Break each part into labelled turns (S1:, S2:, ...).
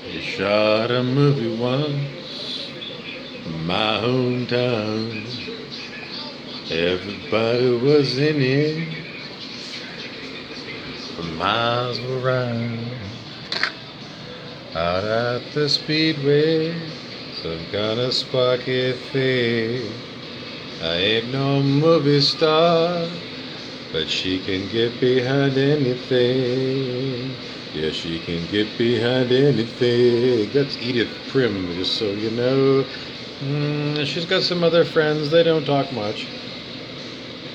S1: They shot a movie once in my hometown. Everybody was in it for miles around. Out at the speedway, some kind of sparky thing. I ain't no movie star, but she can get behind anything. Yeah, she can get behind anything. That's Edith Prim, just so you know. She's got some other friends, they don't talk much.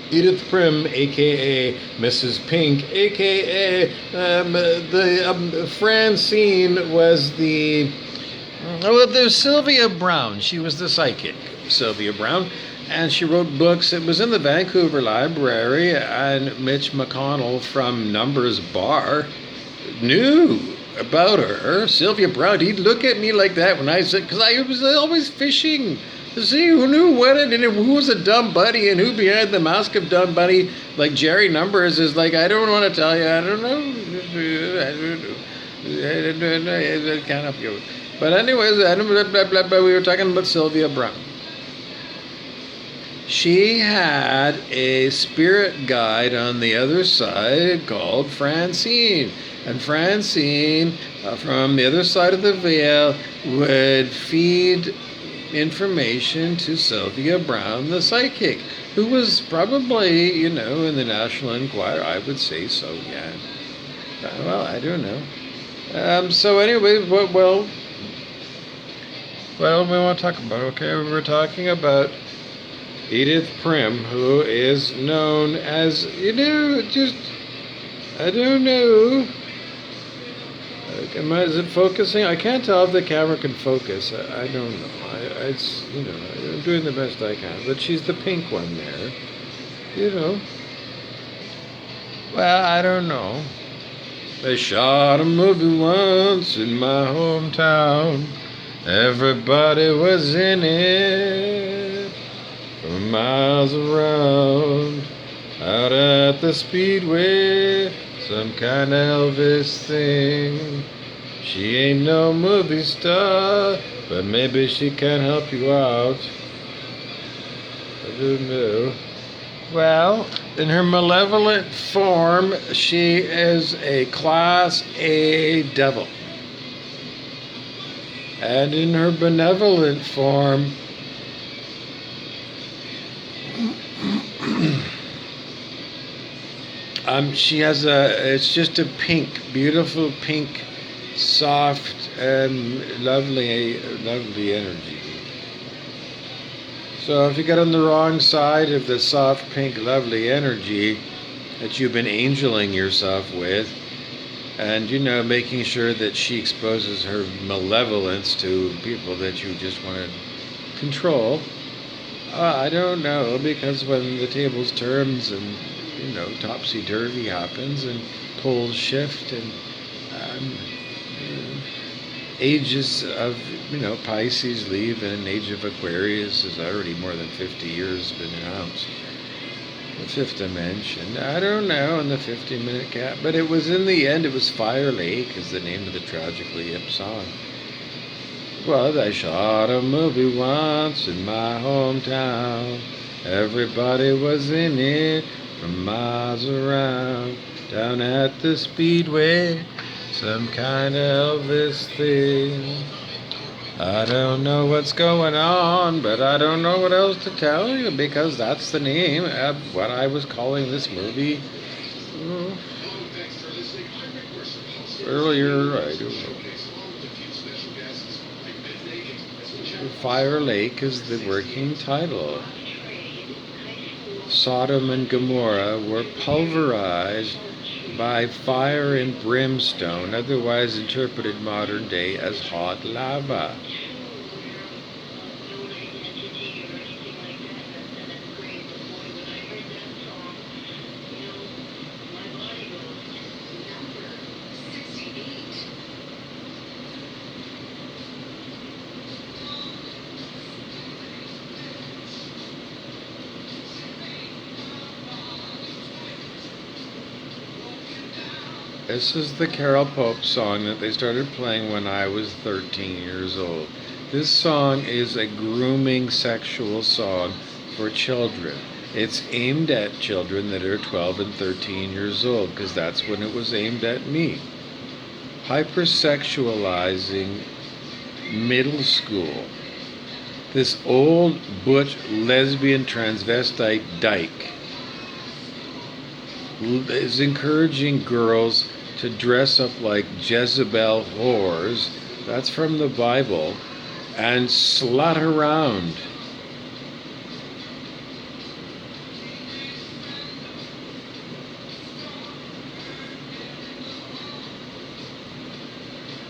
S1: Edith Prim, aka Mrs. Pink, aka Francine was the. Well, there's Sylvia Brown. She was the psychic, Sylvia Brown. And she wrote books. It was in the Vancouver Library, and Mitch McConnell from Numbers Bar knew about her. Sylvia Brown, he'd look at me like that when I said, because I was always fishing to see who knew what and who was a dumb buddy and who behind the mask of dumb buddy, like Jerry Numbers, is like, I don't want to tell you, I don't know. I can't help you. But anyways, we were talking about Sylvia Brown. She had a spirit guide on the other side called Francine. And Francine, from the other side of the veil, would feed information to Sylvia Brown, the psychic, who was probably, in the National Enquirer. I would say so, yeah. Well, I don't know. So anyway, well, we want to talk about? Okay, we were talking about Edith Prim, who is known as, I don't know. Is it focusing? I can't tell if the camera can focus. I don't know. I'm doing the best I can. But she's the pink one there. Well, I don't know. They shot a movie once in my hometown. Everybody was in it for miles around. Out at the speedway, some kind of Elvis thing. She ain't no movie star, but maybe she can help you out. I don't know. Well, in her malevolent form, she is a Class A devil. And in her benevolent form, she has it's just a pink, beautiful pink, soft and lovely energy. So if you get on the wrong side of the soft, pink, lovely energy that you've been angeling yourself with, and making sure that she exposes her malevolence to people that you just want to control, I don't know, because when the tables turns and topsy-turvy happens and poles shift and ages of Pisces leave and an age of Aquarius is already more than 50 years been announced. The fifth dimension, I don't know, in the 50-minute cap, but it was in the end, it was Fire Lake is the name of the tragically hip song. Well, I shot a movie once in my hometown. Everybody was in it from miles around. Down at the speedway, some kind of Elvis thing. I don't know what's going on, but I don't know what else to tell you, because that's the name of what I was calling this movie earlier. I don't know. Fire Lake is the working title. Sodom and Gomorrah were pulverized by fire and brimstone, otherwise interpreted modern day as hot lava. This is the Carol Pope song that they started playing when I was 13 years old. This song is a grooming sexual song for children. It's aimed at children that are 12 and 13 years old because that's when it was aimed at me. Hypersexualizing middle school. This old butch lesbian transvestite dyke is encouraging girls to dress up like Jezebel whores, that's from the Bible, and slut around.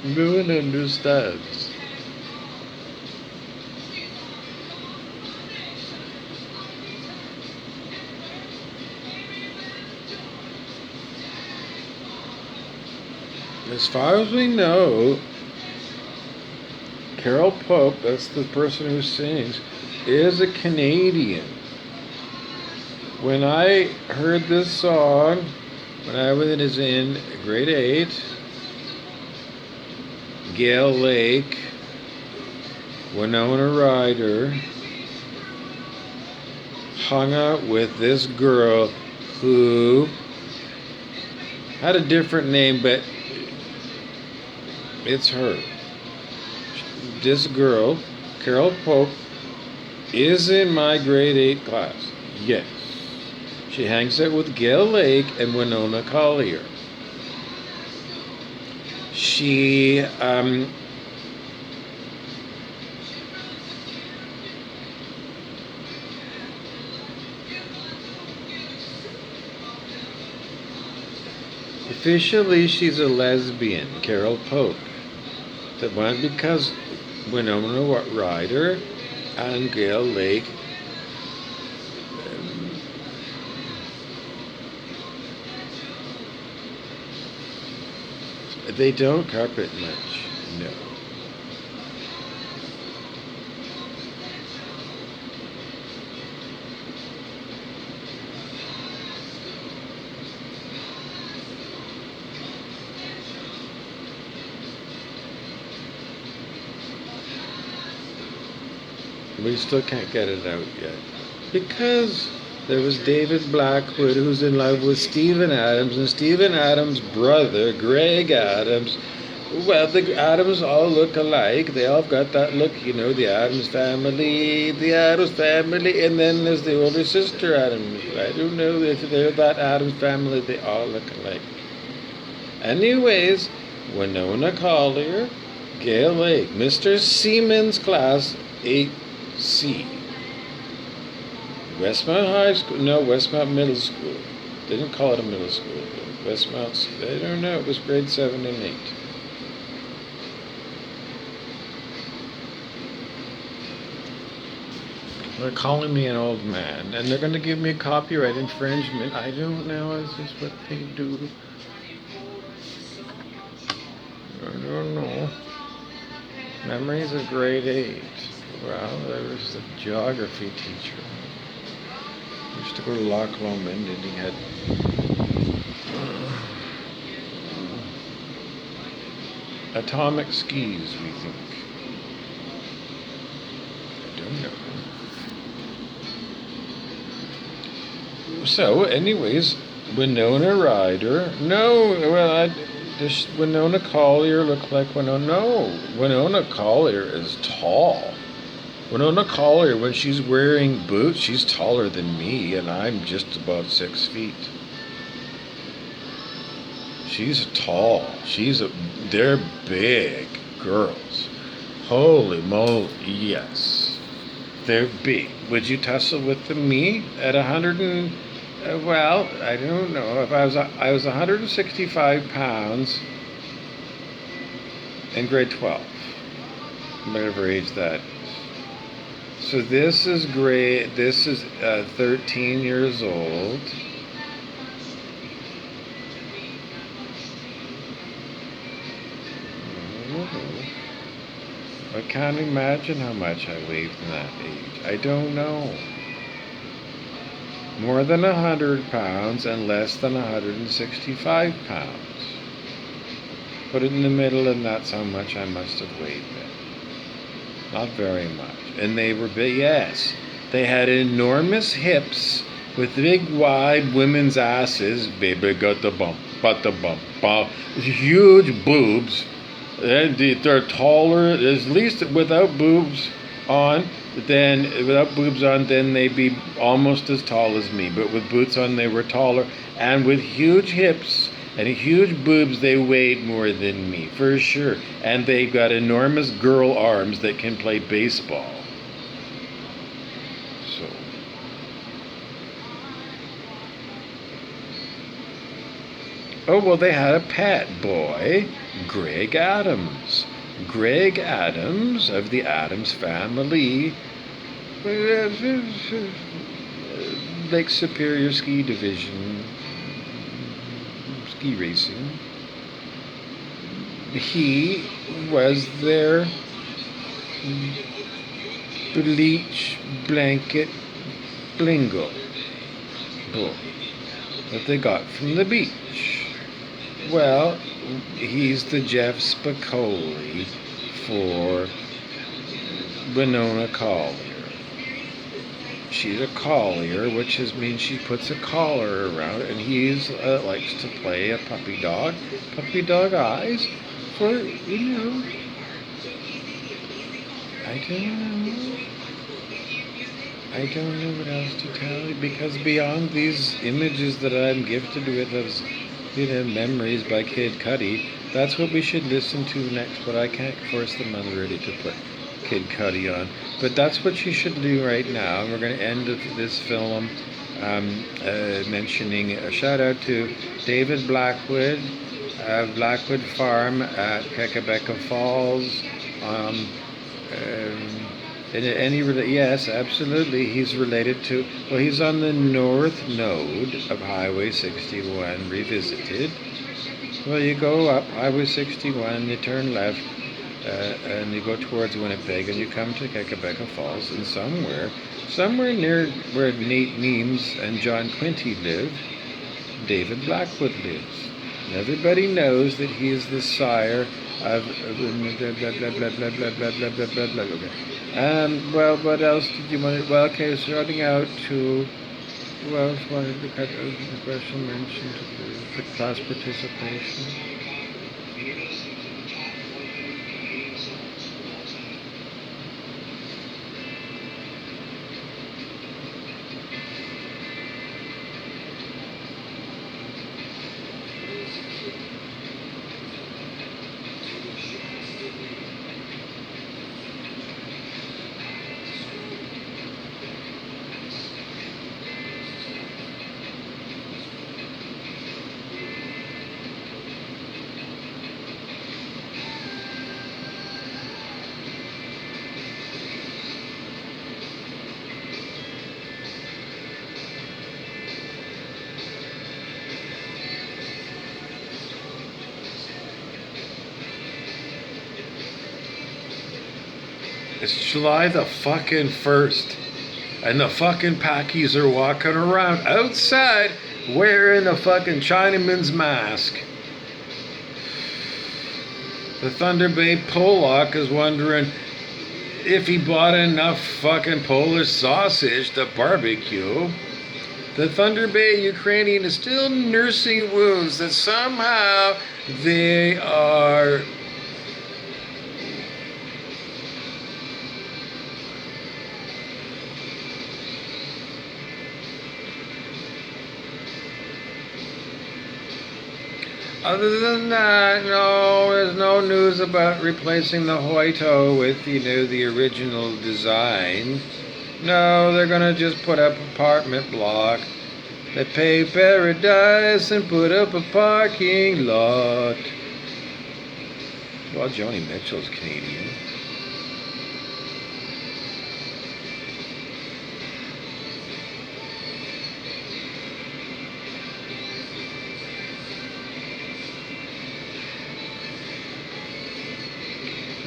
S1: No one understands. As far as we know, Carol Pope, that's the person who sings, is a Canadian. When I heard this song, when I was in grade 8, Gail Lake, Winona Ryder, hung out with this girl who had a different name, but it's her. This girl, Carol Pope, is in my grade 8 class. Yes. She hangs out with Gail Lake and Winona Collier. She, officially she's a lesbian, Carol Pope. That went because Winona Ryder and Gail Lake they don't carpet much, no. We still can't get it out yet. Because there was David Blackwood, who's in love with Stephen Adams, and Stephen Adams' brother, Greg Adams. Well, the Adams all look alike. They all got that look, the Adams family, and then there's the older sister Adams. I don't know if they're that Adams family, they all look alike. Anyways, Winona Collier, Gail Lake, Mr. Siemens class 8C. Westmount High School, no, Westmount Middle School. They didn't call it a middle school. Westmount, I don't know, it was grade 7 and 8. They're calling me an old man, and they're going to give me copyright infringement. I don't know, is this what they do? I don't know. Memories of grade 8. Well, there was the geography teacher. I used to go to Loch Lomond, and he had atomic skis, we think. I don't know. So, anyways, Winona Ryder. No, well, does Winona Collier look like Winona? No, Winona Collier is tall. Winona Collier, when she's wearing boots, she's taller than me, and I'm just about 6 feet. She's tall. They're big girls. Holy moly, yes. They're big. Would you tussle with me at 100 and, well, I don't know. If I was 165 pounds in grade 12, whatever age that is. So this is 13 years old. I can't imagine how much I weighed in that age. I don't know. More than 100 pounds and less than 165 pounds. Put it in the middle, and that's how much I must have weighed then. Not very much. And they were big, yes. They had enormous hips with big, wide women's asses. Baby got the bump, but the bump. Huge boobs. They're taller, at least without boobs on. Then without boobs on, then they'd be almost as tall as me. But with boots on, they were taller, and with huge hips and huge boobs, they weighed more than me for sure. And they've got enormous girl arms that can play baseball. So. Oh, well, they had a pet boy, Greg Adams. Greg Adams of the Adams family, Lake Superior Ski Division, ski racing. He was their bleach blanket blingo bull that they got from the beach. Well, he's the Jeff Spicoli for Winona Collier. She's a collier, which means she puts a collar around it, and he likes to play a puppy dog eyes for, I don't know what else to tell you, because beyond these images that I'm gifted with as memories by Kid Cudi, that's what we should listen to next, but I can't force the mother ready to put Kid Cudi on. But that's what you should do right now. And we're going to end this film mentioning a shout out to David Blackwood, Blackwood Farm at Kekabeka Falls. Yes, absolutely. He's related to, well, he's on the north node of Highway 61 Revisited. Well, you go up Highway 61, you turn left, and you go towards Winnipeg, and you come to Kekabeka Falls, and somewhere near where Nate Neems and John Quinty live, David Blackwood lives. And everybody knows that he is the sire of okay. Well, what else did you want to, well, okay, starting out to, who else wanted to cut a special mention to the class participation? It's July the fucking 1st, and the fucking Packies are walking around outside wearing a fucking Chinaman's mask. The Thunder Bay Pollock is wondering if he bought enough fucking Polish sausage to barbecue. The Thunder Bay Ukrainian is still nursing wounds that somehow they are other than that, no, there's no news about replacing the Hoito with, the original design. No, they're gonna just put up apartment block. They pay paradise and put up a parking lot. Well, Joni Mitchell's Canadian.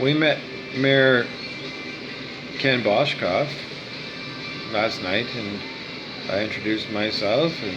S1: We met Mayor Ken Boshkoff last night, and I introduced myself, and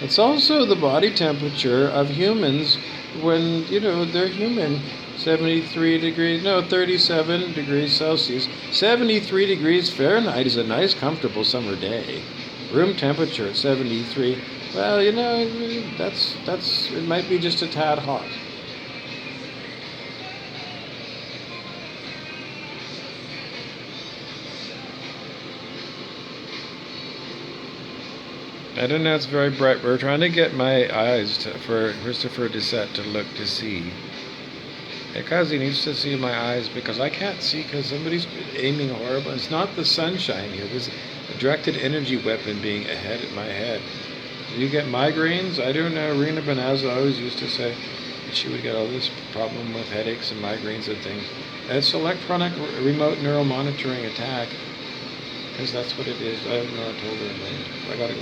S1: It's also the body temperature of humans when, they're human. 73 degrees, no, 37 degrees Celsius. 73 degrees Fahrenheit is a nice, comfortable summer day. Room temperature at 73. Well, it might be just a tad hot. I don't know, it's very bright. We're trying to get my eyes for Christopher Doucette to look to see. Because he needs to see my eyes, because I can't see because somebody's aiming horrible. It's not the sunshine here. There's a directed energy weapon being ahead at my head. Do you get migraines? I don't know. Rena Benazza always used to say that she would get all this problem with headaches and migraines and things. It's electronic remote neural monitoring attack, because that's what it is. I don't know. I told her. I gotta go.